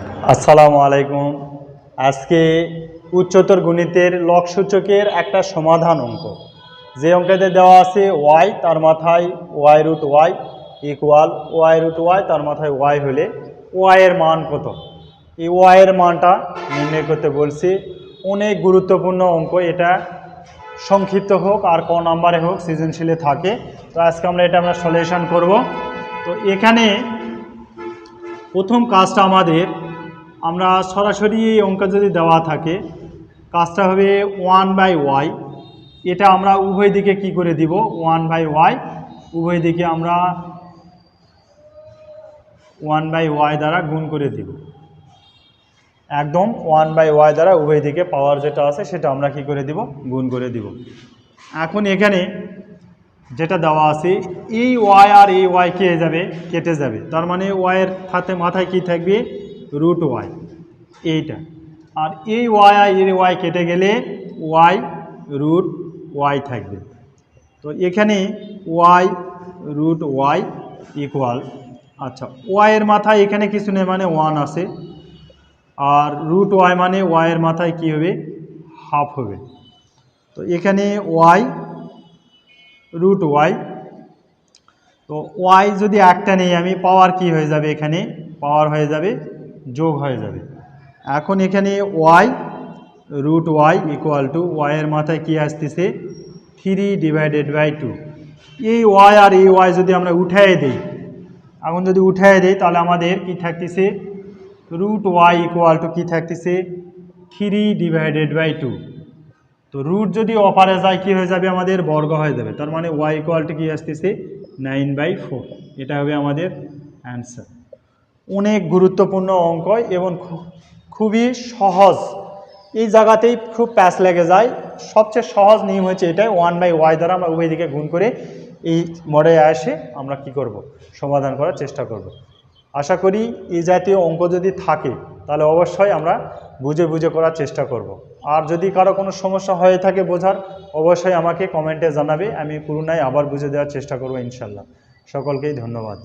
আসসালামু আলাইকুম। আজকে উচ্চতর গণিতের লগ সূচকের একটা সমাধান অঙ্ক, যে অঙ্কেতে দেওয়া আছে ওয়াই তার মাথায় Y root Y equal Y root Y তার মাথায় ওয়াই হলে ওয়াইয়ের মান কত, এই ওয়াইয়ের মানটা নির্ণয় করতে বলছি। অনেক গুরুত্বপূর্ণ অঙ্ক এটা, সংক্ষিপ্ত হোক আর ক নাম্বারে হোক সৃজনশীলে থাকে। তো আজকে আমরা সলিউশন করব। তো এখানে প্রথম কাজটা আমরা সরাসরি এই অঙ্ক যদি দেওয়া থাকে, কাজটা হবে 1/y। এটা আমরা উভয় দিকে কি করে দিব, 1/y উভয় দিকে আমরা 1/y দ্বারা গুণ করে দিব। একদম 1/y দ্বারা উভয় দিকে পাওয়ার যেটা আছে সেটা আমরা কি করে দিব, গুণ করে দিব। এখন এখানে যেটা দেওয়া আছে, এই ওয়াই আর এই ওয়াই কেটে যাবে, তার মানে ওয়াইয়ের সাথে মাথায় কি থাকবে, রুট ওয়াই এইটা। আর এই ওয়াই আর এই ওয়াই কেটে গেলে ওয়াই রুট ওয়াই থাকবে। তো এখানে ওয়াই রুট ওয়াই ইকুয়াল, আচ্ছা ওয়াইয়ের মাথায় এখানে কিছু নেই মানে 1 আছে, আর রুট ওয়াই মানে ওয়াইয়ের মাথায় কি হবে, হাফ হবে। তো এখানে ওয়াই রুট ওয়াই, তো ওয়াই যদি একটা নেই আমি, পাওয়ার কি হয়ে যাবে, এখানে পাওয়ার হয়ে যাবে যোগ হয়ে যাবে। এখন এখানে Y root Y equal to ওয়াইয়ের মাথায় কি আসতেছে, 3/2। এই ওয়াই আর এই ওয়াই যদি আমরা উঠাই দিই, এখন যদি উঠাই দিই তাহলে আমাদের কি থাকতেছে, রুট ওয়াই ইকুয়াল টু কি থাকতেছে, 3/2। তো রুট যদি অপারে যায় কি হয়ে যাবে, আমাদের বর্গ হয়ে যাবে, তার মানে ওয়াই ইকুয়াল টু কি আসতেছে 9/4। এটা হবে আমাদের অ্যান্সার। অনেক গুরুত্বপূর্ণ অঙ্ক এবং খুবই সহজ। এই জায়গাতেই খুব প্যাচ লেগে যায়। সবচেয়ে সহজ নিয়ম হচ্ছে এটাই, 1/y দ্বারা আমরা উভয় দিকে গুণ করে এই মোডে আসে আমরা কি করব, সমাধান করার চেষ্টা করব। আশা করি এই জাতীয় অঙ্ক যদি থাকে তাহলে অবশ্যই আমরা বুঝে বুঝে করার চেষ্টা করব। আর যদি কারো কোনো সমস্যা হয়ে থাকে বোঝার, অবশ্যই আমাকে কমেন্টে জানাবে, আমি পুনরায় আবার বুঝে দেওয়ার চেষ্টা করব ইনশাল্লাহ। সকলকেই ধন্যবাদ।